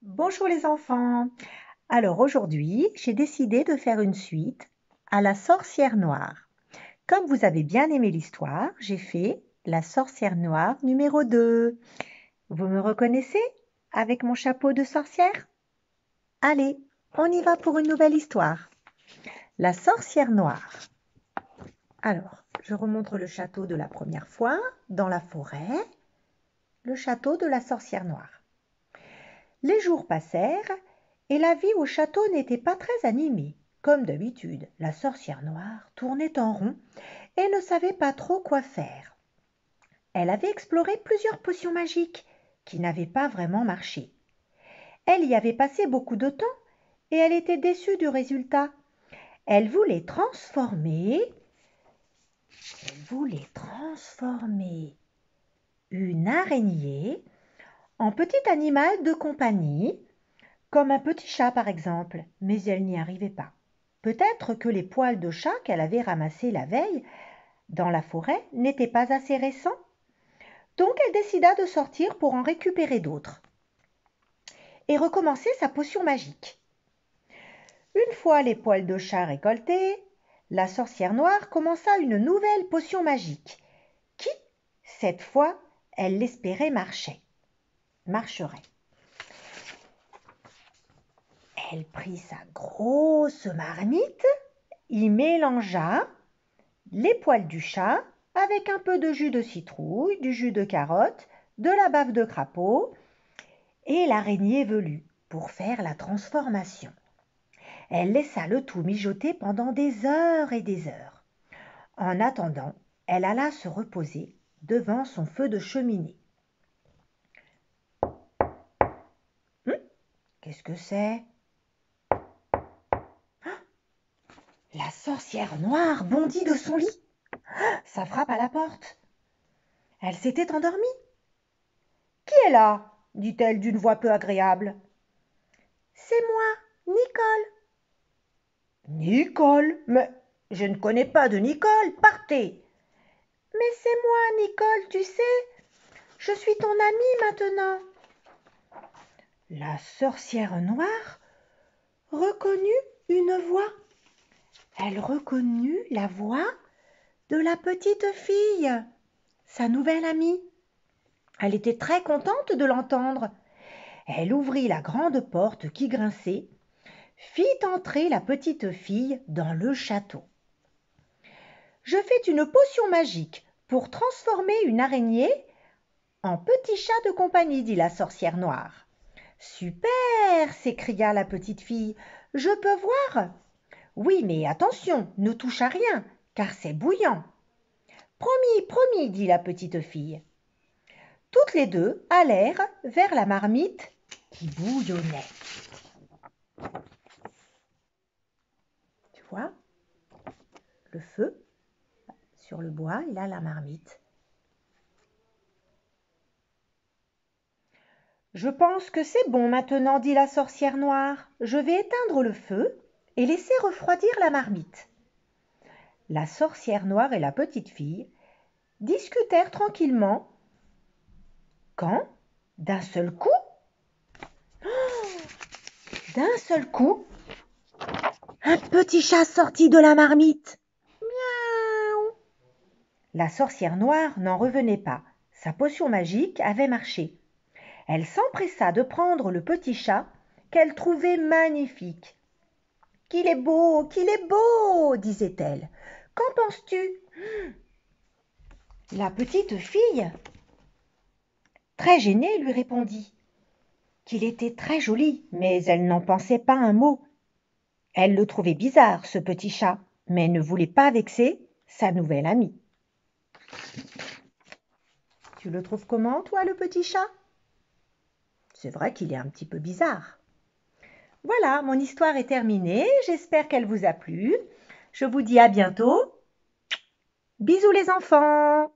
Bonjour les enfants. Alors aujourd'hui, j'ai décidé de faire une suite à la sorcière noire. Comme vous avez bien aimé l'histoire, j'ai fait la sorcière noire numéro 2. Vous me reconnaissez avec mon chapeau de sorcière? Allez, on y va pour une nouvelle histoire. La sorcière noire. Alors, je remontre le château de la première fois, dans la forêt, le château de la sorcière noire. Les jours passèrent et la vie au château n'était pas très animée. Comme d'habitude, la sorcière noire tournait en rond et ne savait pas trop quoi faire. Elle avait exploré plusieurs potions magiques qui n'avaient pas vraiment marché. Elle y avait passé beaucoup de temps et elle était déçue du résultat. Elle voulait transformer une araignée en petit animal de compagnie, comme un petit chat par exemple, mais elle n'y arrivait pas. Peut-être que les poils de chat qu'elle avait ramassés la veille dans la forêt n'étaient pas assez récents, donc elle décida de sortir pour en récupérer d'autres et recommencer sa potion magique. Une fois les poils de chat récoltés, la sorcière noire commença une nouvelle potion magique qui, cette fois, elle l'espérait marcherait. Elle prit sa grosse marmite, y mélangea les poils du chat avec un peu de jus de citrouille, du jus de carotte, de la bave de crapaud et l'araignée velue pour faire la transformation. Elle laissa le tout mijoter pendant des heures et des heures. En attendant, elle alla se reposer devant son feu de cheminée. Qu'est-ce que c'est? La sorcière noire bondit de son lit. Ça frappe à la porte. Elle s'était endormie. Qui est là? Dit-elle d'une voix peu agréable. C'est moi, Nicole. Nicole? Mais je ne connais pas de Nicole, partez. Mais c'est moi, Nicole, tu sais. Je suis ton amie maintenant. La sorcière noire reconnut une voix. Elle reconnut la voix de la petite fille, sa nouvelle amie. Elle était très contente de l'entendre. Elle ouvrit la grande porte qui grinçait, fit entrer la petite fille dans le château. Je fais une potion magique pour transformer une araignée en petit chat de compagnie, dit la sorcière noire. Super, s'écria la petite fille. Je peux voir? Oui, mais attention, ne touche à rien, car c'est bouillant. Promis, promis, dit la petite fille. Toutes les deux allèrent vers la marmite qui bouillonnait. Tu vois, le feu sur le bois, il a la marmite. Je pense que c'est bon maintenant, dit la sorcière noire. Je vais éteindre le feu et laisser refroidir la marmite. La sorcière noire et la petite fille discutèrent tranquillement quand, d'un seul coup, un petit chat sortit de la marmite. Miaou. La sorcière noire n'en revenait pas. Sa potion magique avait marché. Elle s'empressa de prendre le petit chat qu'elle trouvait magnifique. « Qu'il est beau !» disait-elle. « Qu'en penses-tu » La petite fille, très gênée, lui répondit qu'il était très joli, mais elle n'en pensait pas un mot. Elle le trouvait bizarre, ce petit chat, mais ne voulait pas vexer sa nouvelle amie. Tu le trouves comment, toi, le petit chat? C'est vrai qu'il est un petit peu bizarre. Voilà, mon histoire est terminée. J'espère qu'elle vous a plu. Je vous dis à bientôt. Bisous les enfants!